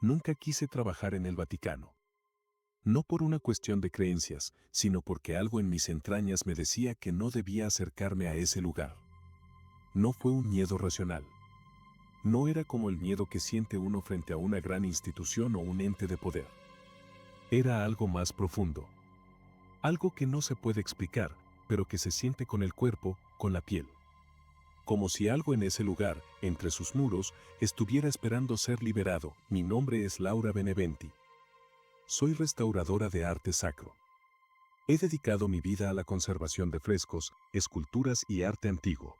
Nunca quise trabajar en el Vaticano. No por una cuestión de creencias, sino porque algo en mis entrañas me decía que no debía acercarme a ese lugar. No fue un miedo racional. No era como el miedo que siente uno frente a una gran institución o un ente de poder. Era algo más profundo. Algo que no se puede explicar, pero que se siente con el cuerpo, con la piel. Como si algo en ese lugar, entre sus muros, estuviera esperando ser liberado. Mi nombre es Laura Beneventi. Soy restauradora de arte sacro. He dedicado mi vida a la conservación de frescos, esculturas y arte antiguo.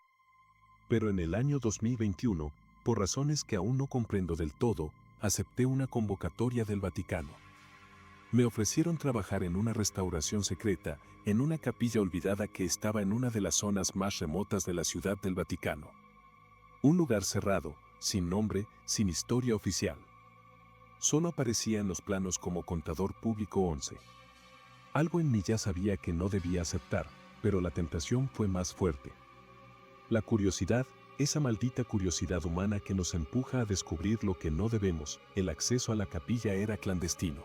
Pero en el año 2021, por razones que aún no comprendo del todo, acepté una convocatoria del Vaticano. Me ofrecieron trabajar en una restauración secreta, en una capilla olvidada que estaba en una de las zonas más remotas de la ciudad del Vaticano. Un lugar cerrado, sin nombre, sin historia oficial. Solo aparecía en los planos como contador público 11. Algo en mí ya sabía que no debía aceptar, pero la tentación fue más fuerte. La curiosidad, esa maldita curiosidad humana que nos empuja a descubrir lo que no debemos. El acceso a la capilla era clandestino.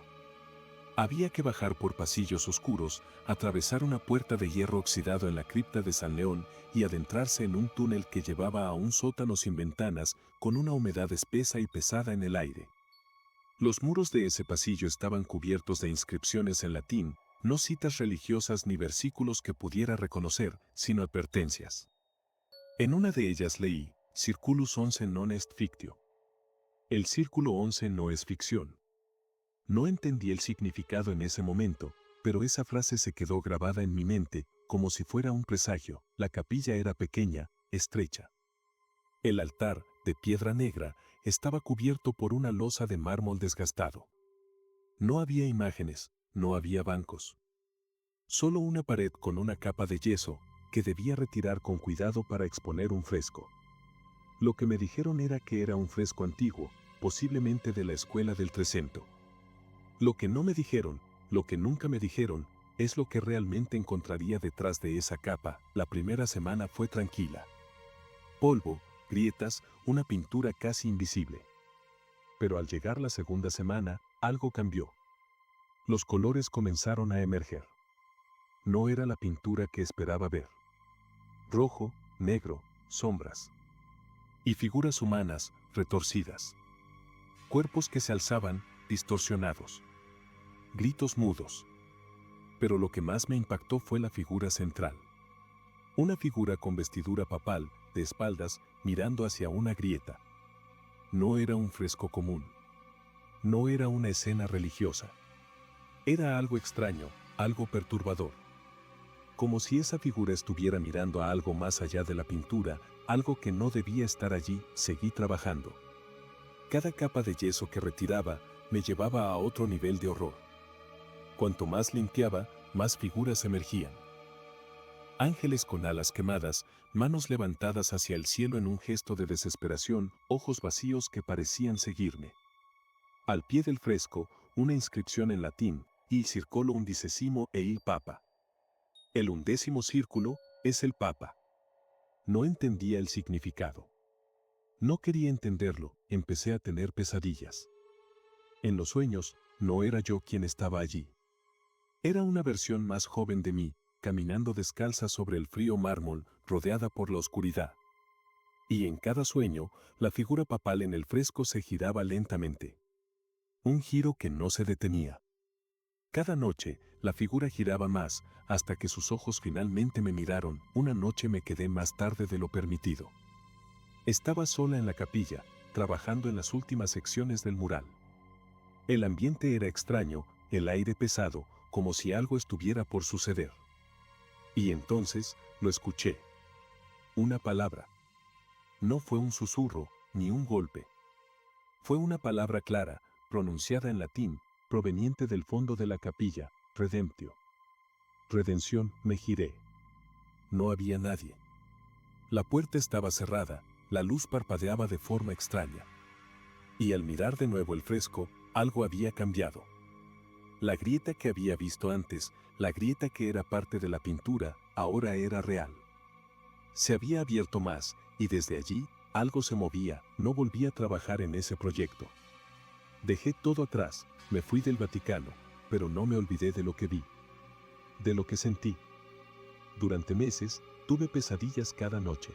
Había que bajar por pasillos oscuros, atravesar una puerta de hierro oxidado en la cripta de San León y adentrarse en un túnel que llevaba a un sótano sin ventanas, con una humedad espesa y pesada en el aire. Los muros de ese pasillo estaban cubiertos de inscripciones en latín, no citas religiosas ni versículos que pudiera reconocer, sino advertencias. En una de ellas leí, Circulus 11 non est fictio. El círculo 11 no es ficción. No entendí el significado en ese momento, pero esa frase se quedó grabada en mi mente, como si fuera un presagio. La capilla era pequeña, estrecha. El altar, de piedra negra, estaba cubierto por una losa de mármol desgastado. No había imágenes, no había bancos. Solo una pared con una capa de yeso, que debía retirar con cuidado para exponer un fresco. Lo que me dijeron era que era un fresco antiguo, posiblemente de la escuela del Trecento. Lo que no me dijeron, lo que nunca me dijeron, es lo que realmente encontraría detrás de esa capa. La primera semana fue tranquila. Polvo, grietas, una pintura casi invisible. Pero al llegar la segunda semana, algo cambió. Los colores comenzaron a emerger. No era la pintura que esperaba ver. Rojo, negro, sombras. Y figuras humanas, retorcidas. Cuerpos que se alzaban, distorsionados. Gritos mudos. Pero lo que más me impactó fue la figura central. Una figura con vestidura papal, de espaldas, mirando hacia una grieta. No era un fresco común. No era una escena religiosa. Era algo extraño, algo perturbador. Como si esa figura estuviera mirando a algo más allá de la pintura, algo que no debía estar allí. Seguí trabajando. Cada capa de yeso que retiraba, me llevaba a otro nivel de horror. Cuanto más limpiaba, más figuras emergían. Ángeles con alas quemadas, manos levantadas hacia el cielo en un gesto de desesperación, ojos vacíos que parecían seguirme. Al pie del fresco, una inscripción en latín, Il circolo undicesimo e il Papa. El 11º círculo es el Papa. No entendía el significado. No quería entenderlo, empecé a tener pesadillas. En los sueños, no era yo quien estaba allí. Era una versión más joven de mí, caminando descalza sobre el frío mármol, rodeada por la oscuridad. Y en cada sueño, la figura papal en el fresco se giraba lentamente. Un giro que no se detenía. Cada noche, la figura giraba más, hasta que sus ojos finalmente me miraron. Una noche me quedé más tarde de lo permitido. Estaba sola en la capilla, trabajando en las últimas secciones del mural. El ambiente era extraño, el aire pesado, como si algo estuviera por suceder. Y entonces, lo escuché. Una palabra. No fue un susurro, ni un golpe. Fue una palabra clara, pronunciada en latín, proveniente del fondo de la capilla, redemptio. Redención. Me giré. No había nadie. La puerta estaba cerrada, la luz parpadeaba de forma extraña. Y al mirar de nuevo el fresco, algo había cambiado. La grieta que había visto antes, la grieta que era parte de la pintura, ahora era real. Se había abierto más, y desde allí, algo se movía. No volví a trabajar en ese proyecto. Dejé todo atrás, me fui del Vaticano, pero no me olvidé de lo que vi, de lo que sentí. Durante meses, tuve pesadillas cada noche.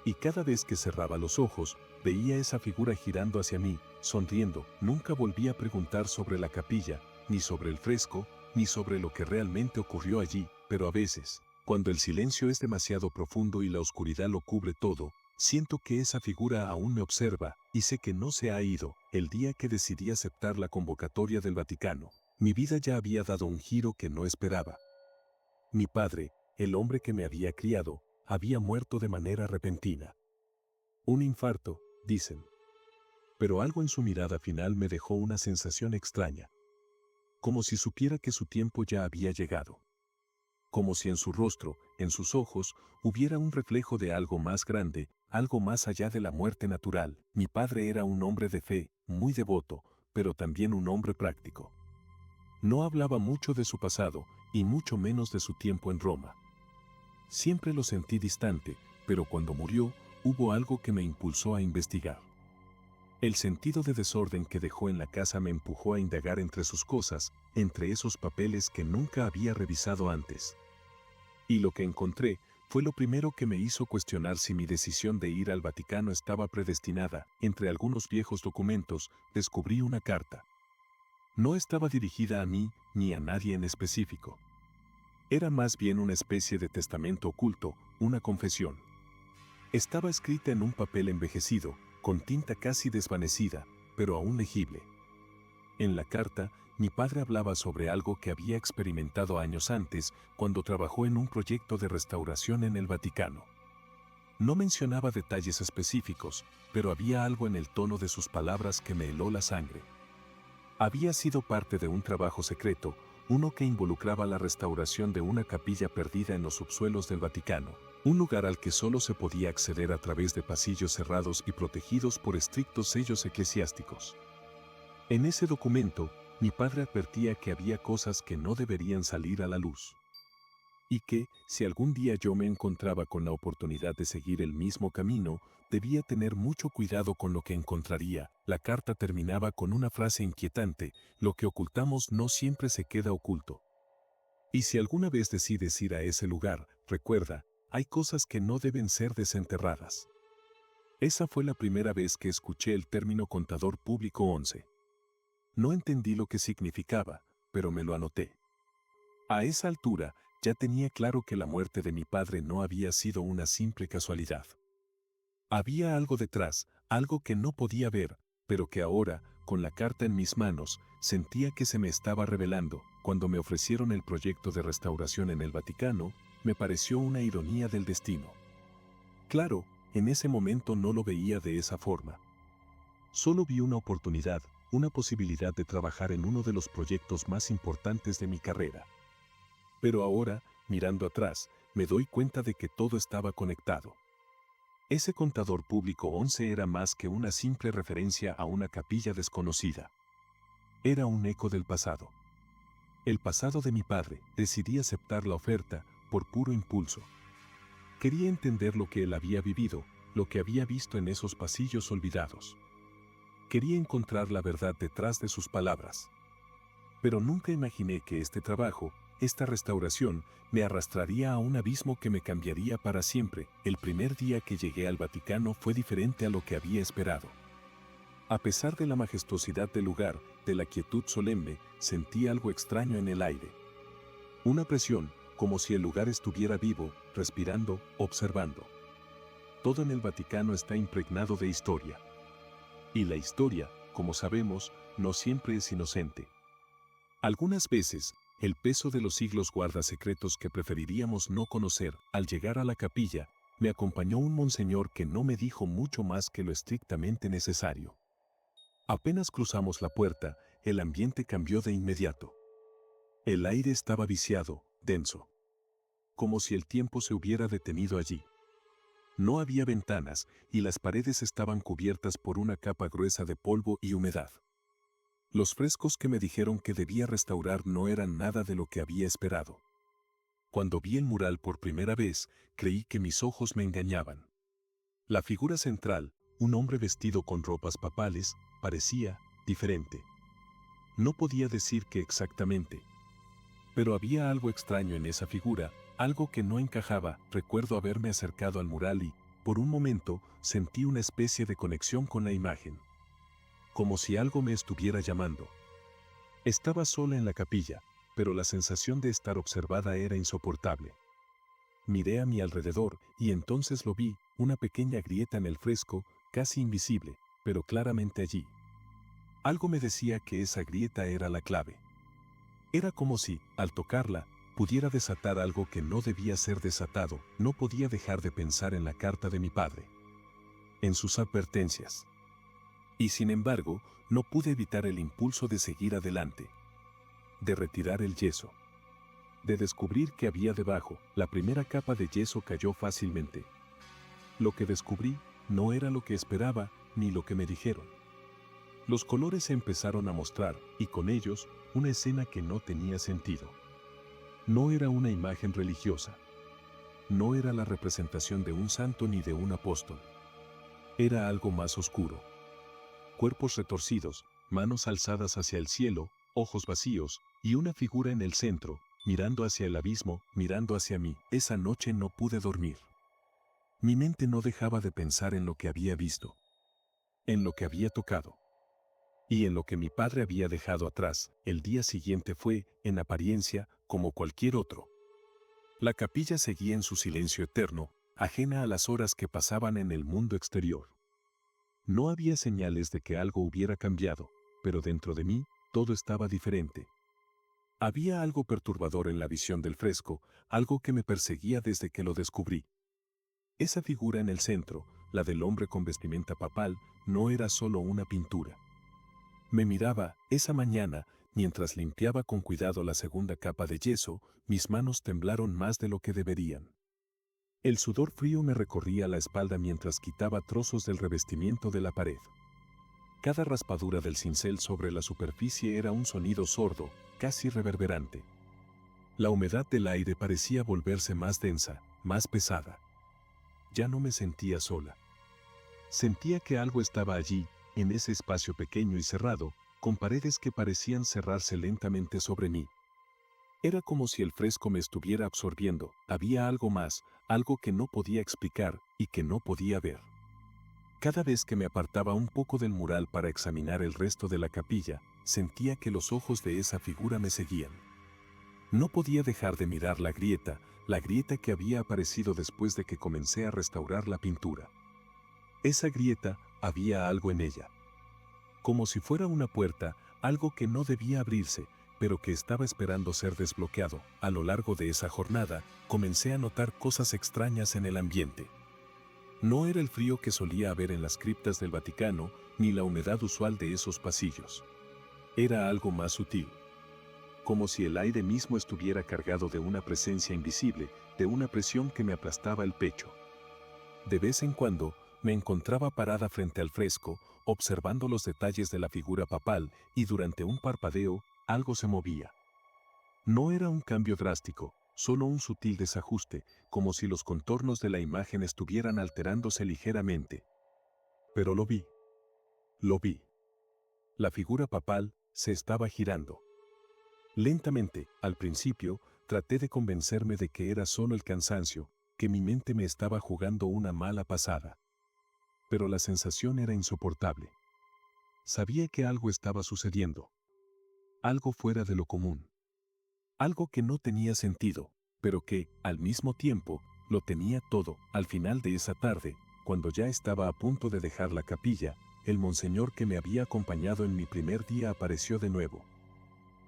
Y cada vez que cerraba los ojos, veía esa figura girando hacia mí, sonriendo. Nunca volví a preguntar sobre la capilla, ni sobre el fresco, ni sobre lo que realmente ocurrió allí, pero a veces, cuando el silencio es demasiado profundo y la oscuridad lo cubre todo, siento que esa figura aún me observa, y sé que no se ha ido. El día que decidí aceptar la convocatoria del Vaticano, mi vida ya había dado un giro que no esperaba. Mi padre, el hombre que me había criado, había muerto de manera repentina. Un infarto, dicen. Pero algo en su mirada final me dejó una sensación extraña. Como si supiera que su tiempo ya había llegado. Como si en su rostro, en sus ojos, hubiera un reflejo de algo más grande, algo más allá de la muerte natural. Mi padre era un hombre de fe, muy devoto, pero también un hombre práctico. No hablaba mucho de su pasado, y mucho menos de su tiempo en Roma. Siempre lo sentí distante, pero cuando murió, hubo algo que me impulsó a investigar. El sentido de desorden que dejó en la casa me empujó a indagar entre sus cosas, entre esos papeles que nunca había revisado antes. Y lo que encontré fue lo primero que me hizo cuestionar si mi decisión de ir al Vaticano estaba predestinada. Entre algunos viejos documentos, descubrí una carta. No estaba dirigida a mí, ni a nadie en específico. Era más bien una especie de testamento oculto, una confesión. Estaba escrita en un papel envejecido, con tinta casi desvanecida, pero aún legible. En la carta, mi padre hablaba sobre algo que había experimentado años antes, cuando trabajó en un proyecto de restauración en el Vaticano. No mencionaba detalles específicos, pero había algo en el tono de sus palabras que me heló la sangre. Había sido parte de un trabajo secreto, uno que involucraba la restauración de una capilla perdida en los subsuelos del Vaticano, un lugar al que solo se podía acceder a través de pasillos cerrados y protegidos por estrictos sellos eclesiásticos. En ese documento, mi padre advertía que había cosas que no deberían salir a la luz. Y que, si algún día yo me encontraba con la oportunidad de seguir el mismo camino, debía tener mucho cuidado con lo que encontraría. La carta terminaba con una frase inquietante: lo que ocultamos no siempre se queda oculto. Y si alguna vez decides ir a ese lugar, recuerda, hay cosas que no deben ser desenterradas. Esa fue la primera vez que escuché el término contador público 11. No entendí lo que significaba, pero me lo anoté. A esa altura, ya tenía claro que la muerte de mi padre no había sido una simple casualidad. Había algo detrás, algo que no podía ver, pero que ahora, con la carta en mis manos, sentía que se me estaba revelando. Cuando me ofrecieron el proyecto de restauración en el Vaticano, me pareció una ironía del destino. Claro, en ese momento no lo veía de esa forma. Solo vi una oportunidad, una posibilidad de trabajar en uno de los proyectos más importantes de mi carrera. Pero ahora, mirando atrás, me doy cuenta de que todo estaba conectado. Ese contador público 11 era más que una simple referencia a una capilla desconocida. Era un eco del pasado. El pasado de mi padre. Decidí aceptar la oferta, por puro impulso. Quería entender lo que él había vivido, lo que había visto en esos pasillos olvidados. Quería encontrar la verdad detrás de sus palabras. Pero nunca imaginé que este trabajo, esta restauración, me arrastraría a un abismo que me cambiaría para siempre. El primer día que llegué al Vaticano fue diferente a lo que había esperado. A pesar de la majestuosidad del lugar, de la quietud solemne, sentí algo extraño en el aire. Una presión, como si el lugar estuviera vivo, respirando, observando. Todo en el Vaticano está impregnado de historia. Y la historia, como sabemos, no siempre es inocente. Algunas veces, el peso de los siglos guarda secretos que preferiríamos no conocer. Al llegar a la capilla, me acompañó un monseñor que no me dijo mucho más que lo estrictamente necesario. Apenas cruzamos la puerta, el ambiente cambió de inmediato. El aire estaba viciado, denso. Como si el tiempo se hubiera detenido allí. No había ventanas, y las paredes estaban cubiertas por una capa gruesa de polvo y humedad. Los frescos que me dijeron que debía restaurar no eran nada de lo que había esperado. Cuando vi el mural por primera vez, creí que mis ojos me engañaban. La figura central, un hombre vestido con ropas papales, parecía diferente. No podía decir qué exactamente. Pero había algo extraño en esa figura, algo que no encajaba. Recuerdo haberme acercado al mural y, por un momento, sentí una especie de conexión con la imagen. Como si algo me estuviera llamando. Estaba sola en la capilla, pero la sensación de estar observada era insoportable. Miré a mi alrededor y entonces lo vi, una pequeña grieta en el fresco, casi invisible, pero claramente allí. Algo me decía que esa grieta era la clave. Era como si, al tocarla, pudiera desatar algo que no debía ser desatado. No podía dejar de pensar en la carta de mi padre, en sus advertencias. Y sin embargo, no pude evitar el impulso de seguir adelante, de retirar el yeso, de descubrir qué había debajo. La primera capa de yeso cayó fácilmente. Lo que descubrí no era lo que esperaba, ni lo que me dijeron. Los colores se empezaron a mostrar, y con ellos, una escena que no tenía sentido. No era una imagen religiosa. No era la representación de un santo ni de un apóstol. Era algo más oscuro. Cuerpos retorcidos, manos alzadas hacia el cielo, ojos vacíos, y una figura en el centro, mirando hacia el abismo, mirando hacia mí. Esa noche no pude dormir. Mi mente no dejaba de pensar en lo que había visto, en lo que había tocado, y en lo que mi padre había dejado atrás. El día siguiente fue, en apariencia, como cualquier otro. La capilla seguía en su silencio eterno, ajena a las horas que pasaban en el mundo exterior. No había señales de que algo hubiera cambiado, pero dentro de mí, todo estaba diferente. Había algo perturbador en la visión del fresco, algo que me perseguía desde que lo descubrí. Esa figura en el centro, la del hombre con vestimenta papal, no era solo una pintura. Me miraba, esa mañana, mientras limpiaba con cuidado la segunda capa de yeso, mis manos temblaron más de lo que deberían. El sudor frío me recorría la espalda mientras quitaba trozos del revestimiento de la pared. Cada raspadura del cincel sobre la superficie era un sonido sordo, casi reverberante. La humedad del aire parecía volverse más densa, más pesada. Ya no me sentía sola. Sentía que algo estaba allí, en ese espacio pequeño y cerrado, con paredes que parecían cerrarse lentamente sobre mí. Era como si el fresco me estuviera absorbiendo. Había algo más, algo que no podía explicar y que no podía ver. Cada vez que me apartaba un poco del mural para examinar el resto de la capilla, sentía que los ojos de esa figura me seguían. No podía dejar de mirar la grieta que había aparecido después de que comencé a restaurar la pintura. Esa grieta, había algo en ella. Como si fuera una puerta, algo que no debía abrirse, pero que estaba esperando ser desbloqueado. A lo largo de esa jornada, comencé a notar cosas extrañas en el ambiente. No era el frío que solía haber en las criptas del Vaticano, ni la humedad usual de esos pasillos. Era algo más sutil. Como si el aire mismo estuviera cargado de una presencia invisible, de una presión que me aplastaba el pecho. De vez en cuando, me encontraba parada frente al fresco, observando los detalles de la figura papal, y durante un parpadeo, algo se movía. No era un cambio drástico, solo un sutil desajuste, como si los contornos de la imagen estuvieran alterándose ligeramente. Pero lo vi. Lo vi. La figura papal se estaba girando. Lentamente, al principio, traté de convencerme de que era solo el cansancio, que mi mente me estaba jugando una mala pasada. Pero la sensación era insoportable. Sabía que algo estaba sucediendo. Algo fuera de lo común. Algo que no tenía sentido, pero que, al mismo tiempo, lo tenía todo. Al final de esa tarde, cuando ya estaba a punto de dejar la capilla, el monseñor que me había acompañado en mi primer día apareció de nuevo.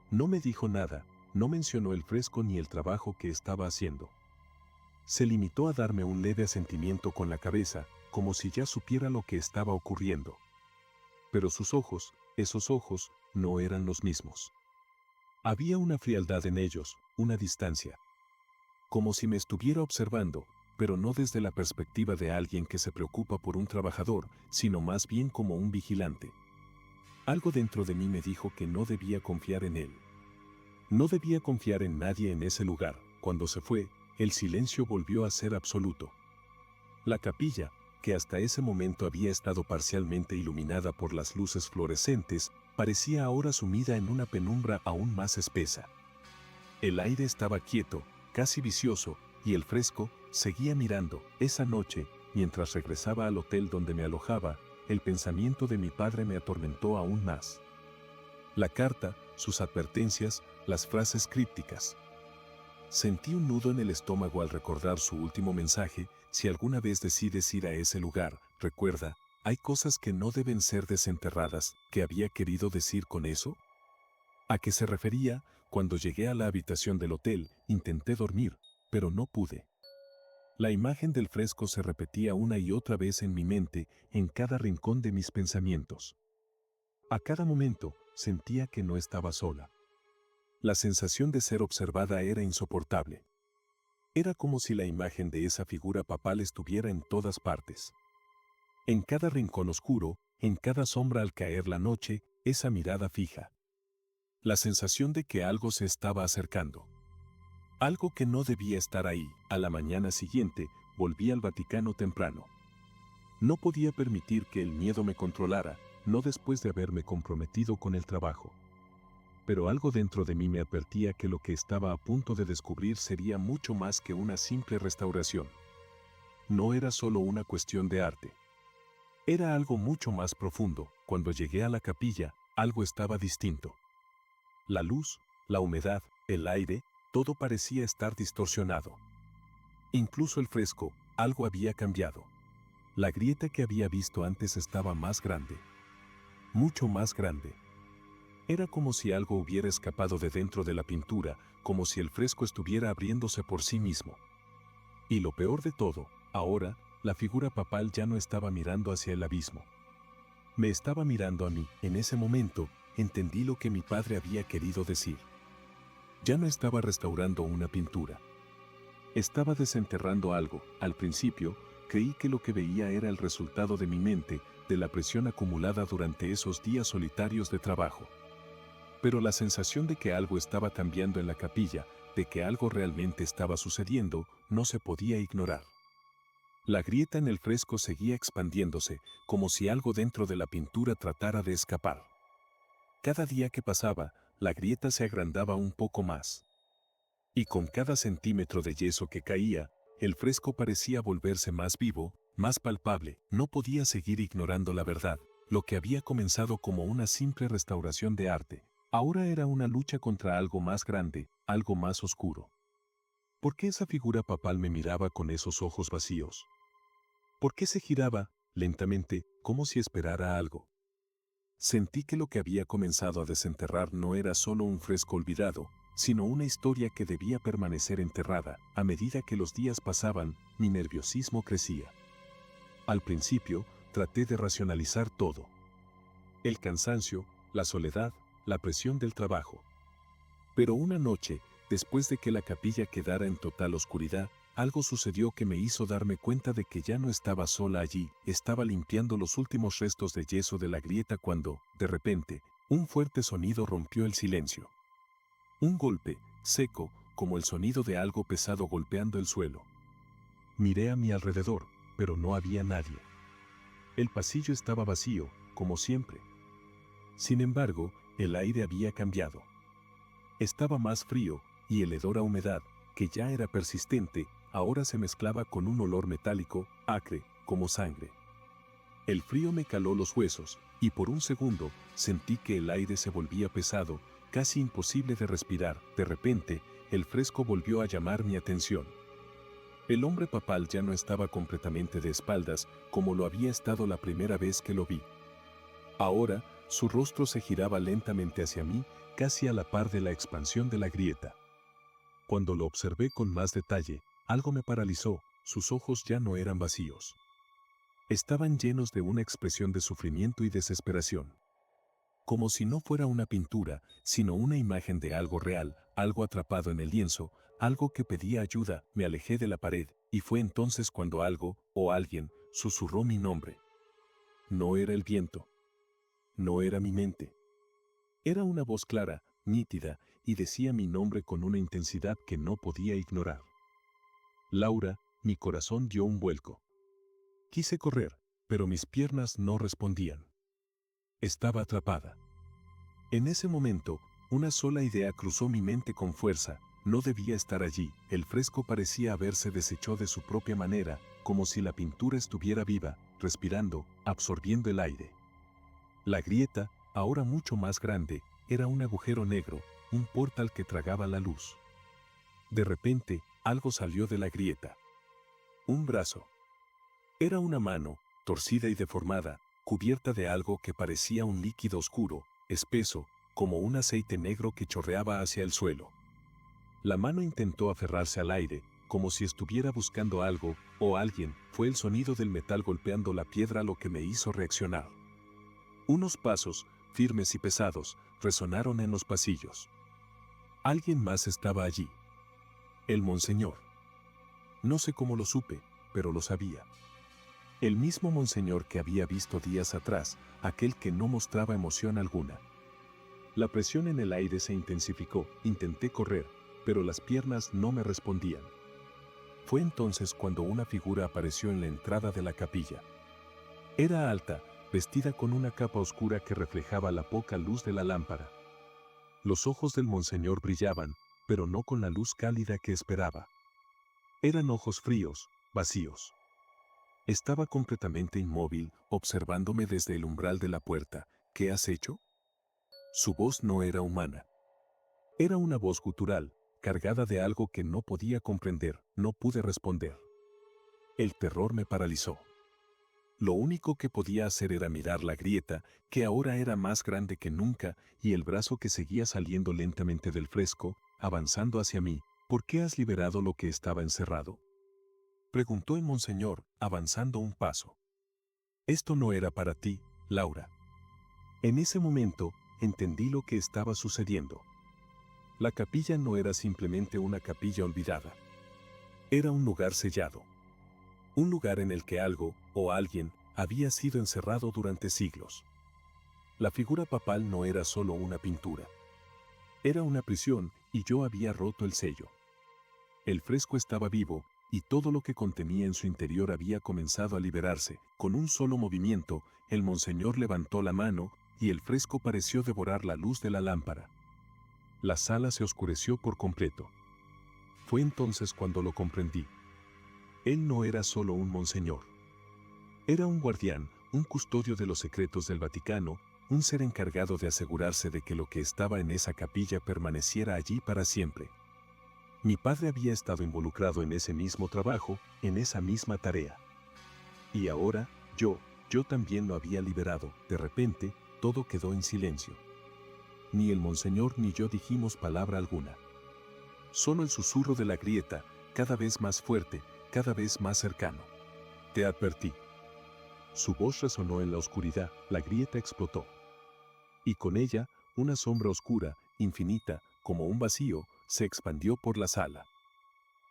No me dijo nada, no mencionó el fresco ni el trabajo que estaba haciendo. Se limitó a darme un leve asentimiento con la cabeza, como si ya supiera lo que estaba ocurriendo. Pero sus ojos, esos ojos, no eran los mismos. Había una frialdad en ellos, una distancia. Como si me estuviera observando, pero no desde la perspectiva de alguien que se preocupa por un trabajador, sino más bien como un vigilante. Algo dentro de mí me dijo que no debía confiar en él. No debía confiar en nadie en ese lugar. Cuando se fue, el silencio volvió a ser absoluto. La capilla, que hasta ese momento había estado parcialmente iluminada por las luces fluorescentes, parecía ahora sumida en una penumbra aún más espesa. El aire estaba quieto, casi vicioso, y el fresco seguía mirando. Esa noche, mientras regresaba al hotel donde me alojaba, el pensamiento de mi padre me atormentó aún más. La carta, sus advertencias, las frases crípticas. Sentí un nudo en el estómago al recordar su último mensaje: si alguna vez decides ir a ese lugar, recuerda, hay cosas que no deben ser desenterradas. ¿Qué había querido decir con eso? ¿A qué se refería? Cuando llegué a la habitación del hotel, intenté dormir, pero no pude. La imagen del fresco se repetía una y otra vez en mi mente, en cada rincón de mis pensamientos. A cada momento, sentía que no estaba sola. La sensación de ser observada era insoportable. Era como si la imagen de esa figura papal estuviera en todas partes. En cada rincón oscuro, en cada sombra al caer la noche, esa mirada fija. La sensación de que algo se estaba acercando. Algo que no debía estar ahí. A la mañana siguiente, volví al Vaticano temprano. No podía permitir que el miedo me controlara, no después de haberme comprometido con el trabajo. Pero algo dentro de mí me advertía que lo que estaba a punto de descubrir sería mucho más que una simple restauración. No era solo una cuestión de arte. Era algo mucho más profundo. Cuando llegué a la capilla, algo estaba distinto. La luz, la humedad, el aire, todo parecía estar distorsionado. Incluso el fresco, algo había cambiado. La grieta que había visto antes estaba más grande. Mucho más grande. Era como si algo hubiera escapado de dentro de la pintura, como si el fresco estuviera abriéndose por sí mismo. Y lo peor de todo, ahora, la figura papal ya no estaba mirando hacia el abismo. Me estaba mirando a mí. En ese momento, entendí lo que mi padre había querido decir. Ya no estaba restaurando una pintura. Estaba desenterrando algo. Al principio, creí que lo que veía era el resultado de mi mente, de la presión acumulada durante esos días solitarios de trabajo. Pero la sensación de que algo estaba cambiando en la capilla, de que algo realmente estaba sucediendo, no se podía ignorar. La grieta en el fresco seguía expandiéndose, como si algo dentro de la pintura tratara de escapar. Cada día que pasaba, la grieta se agrandaba un poco más. Y con cada centímetro de yeso que caía, el fresco parecía volverse más vivo, más palpable. No podía seguir ignorando la verdad. Lo que había comenzado como una simple restauración de arte, ahora era una lucha contra algo más grande, algo más oscuro. ¿Por qué esa figura papal me miraba con esos ojos vacíos? ¿Por qué se giraba, lentamente, como si esperara algo? Sentí que lo que había comenzado a desenterrar no era solo un fresco olvidado, sino una historia que debía permanecer enterrada. A medida que los días pasaban, mi nerviosismo crecía. Al principio, traté de racionalizar todo. El cansancio, la soledad, la presión del trabajo. Pero una noche, después de que la capilla quedara en total oscuridad, algo sucedió que me hizo darme cuenta de que ya no estaba sola allí. Estaba limpiando los últimos restos de yeso de la grieta cuando, de repente, un fuerte sonido rompió el silencio. Un golpe, seco, como el sonido de algo pesado golpeando el suelo. Miré a mi alrededor, pero no había nadie. El pasillo estaba vacío, como siempre. Sin embargo, el aire había cambiado. Estaba más frío, y el hedor a humedad, que ya era persistente, ahora se mezclaba con un olor metálico, acre, como sangre. El frío me caló los huesos, y por un segundo sentí que el aire se volvía pesado, casi imposible de respirar. De repente, el fresco volvió a llamar mi atención. El hombre papal ya no estaba completamente de espaldas, como lo había estado la primera vez que lo vi. Ahora, su rostro se giraba lentamente hacia mí, casi a la par de la expansión de la grieta. Cuando lo observé con más detalle, algo me paralizó. Sus ojos ya no eran vacíos. Estaban llenos de una expresión de sufrimiento y desesperación. Como si no fuera una pintura, sino una imagen de algo real, algo atrapado en el lienzo, algo que pedía ayuda. Me alejé de la pared, y fue entonces cuando algo, o alguien, susurró mi nombre. No era el viento. No era mi mente. Era una voz clara, nítida, y decía mi nombre con una intensidad que no podía ignorar. Laura, mi corazón dio un vuelco. Quise correr, pero mis piernas no respondían. Estaba atrapada. En ese momento, una sola idea cruzó mi mente con fuerza: no debía estar allí. El fresco parecía haberse deshecho de su propia manera, como si la pintura estuviera viva, respirando, absorbiendo el aire. La grieta, ahora mucho más grande, era un agujero negro, un portal que tragaba la luz. De repente, algo salió de la grieta. Un brazo. Era una mano, torcida y deformada, cubierta de algo que parecía un líquido oscuro, espeso, como un aceite negro que chorreaba hacia el suelo. La mano intentó aferrarse al aire, como si estuviera buscando algo, o alguien. Fue el sonido del metal golpeando la piedra lo que me hizo reaccionar. Unos pasos, firmes y pesados, resonaron en los pasillos. Alguien más estaba allí. El monseñor. No sé cómo lo supe, pero lo sabía. El mismo monseñor que había visto días atrás, aquel que no mostraba emoción alguna. La presión en el aire se intensificó. Intenté correr, pero las piernas no me respondían. Fue entonces cuando una figura apareció en la entrada de la capilla. Era alta, vestida con una capa oscura que reflejaba la poca luz de la lámpara. Los ojos del monseñor brillaban, pero no con la luz cálida que esperaba. Eran ojos fríos, vacíos. Estaba completamente inmóvil, observándome desde el umbral de la puerta. ¿Qué has hecho? Su voz no era humana. Era una voz gutural, cargada de algo que no podía comprender. No pude responder. El terror me paralizó. Lo único que podía hacer era mirar la grieta, que ahora era más grande que nunca, y el brazo que seguía saliendo lentamente del fresco, avanzando hacia mí. ¿Por qué has liberado lo que estaba encerrado?, preguntó el monseñor, avanzando un paso. Esto no era para ti, Laura. En ese momento, entendí lo que estaba sucediendo. La capilla no era simplemente una capilla olvidada. Era un lugar sellado. Un lugar en el que algo, o alguien, había sido encerrado durante siglos. La figura papal no era solo una pintura. Era una prisión, y yo había roto el sello. El fresco estaba vivo, y todo lo que contenía en su interior había comenzado a liberarse. Con un solo movimiento, el monseñor levantó la mano, y el fresco pareció devorar la luz de la lámpara. La sala se oscureció por completo. Fue entonces cuando lo comprendí. Él no era solo un monseñor. Era un guardián, un custodio de los secretos del Vaticano, un ser encargado de asegurarse de que lo que estaba en esa capilla permaneciera allí para siempre. Mi padre había estado involucrado en ese mismo trabajo, en esa misma tarea. Y ahora, yo también lo había liberado. De repente, todo quedó en silencio. Ni el monseñor ni yo dijimos palabra alguna. Solo el susurro de la grieta, cada vez más fuerte, cada vez más cercano. Te advertí. Su voz resonó en la oscuridad. La grieta explotó. Y con ella, una sombra oscura, infinita, como un vacío, se expandió por la sala.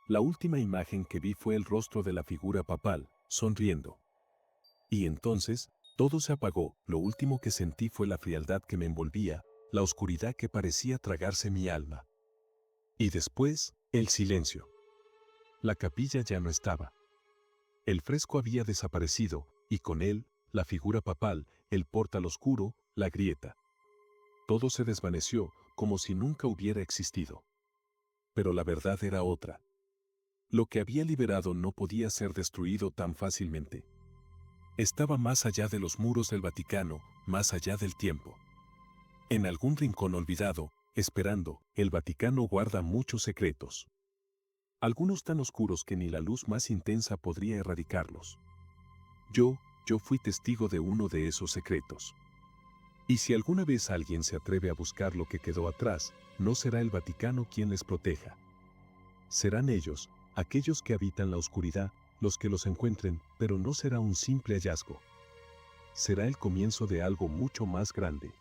La última imagen que vi fue el rostro de la figura papal, sonriendo. Y entonces, todo se apagó. Lo último que sentí fue la frialdad que me envolvía, la oscuridad que parecía tragarse mi alma. Y después, el silencio. La capilla ya no estaba. El fresco había desaparecido, y con él, la figura papal, el portal oscuro, la grieta. Todo se desvaneció, como si nunca hubiera existido. Pero la verdad era otra. Lo que había liberado no podía ser destruido tan fácilmente. Estaba más allá de los muros del Vaticano, más allá del tiempo. En algún rincón olvidado, esperando, el Vaticano guarda muchos secretos. Algunos tan oscuros que ni la luz más intensa podría erradicarlos. Yo fui testigo de uno de esos secretos. Y si alguna vez alguien se atreve a buscar lo que quedó atrás, no será el Vaticano quien les proteja. Serán ellos, aquellos que habitan la oscuridad, los que los encuentren, pero no será un simple hallazgo. Será el comienzo de algo mucho más grande.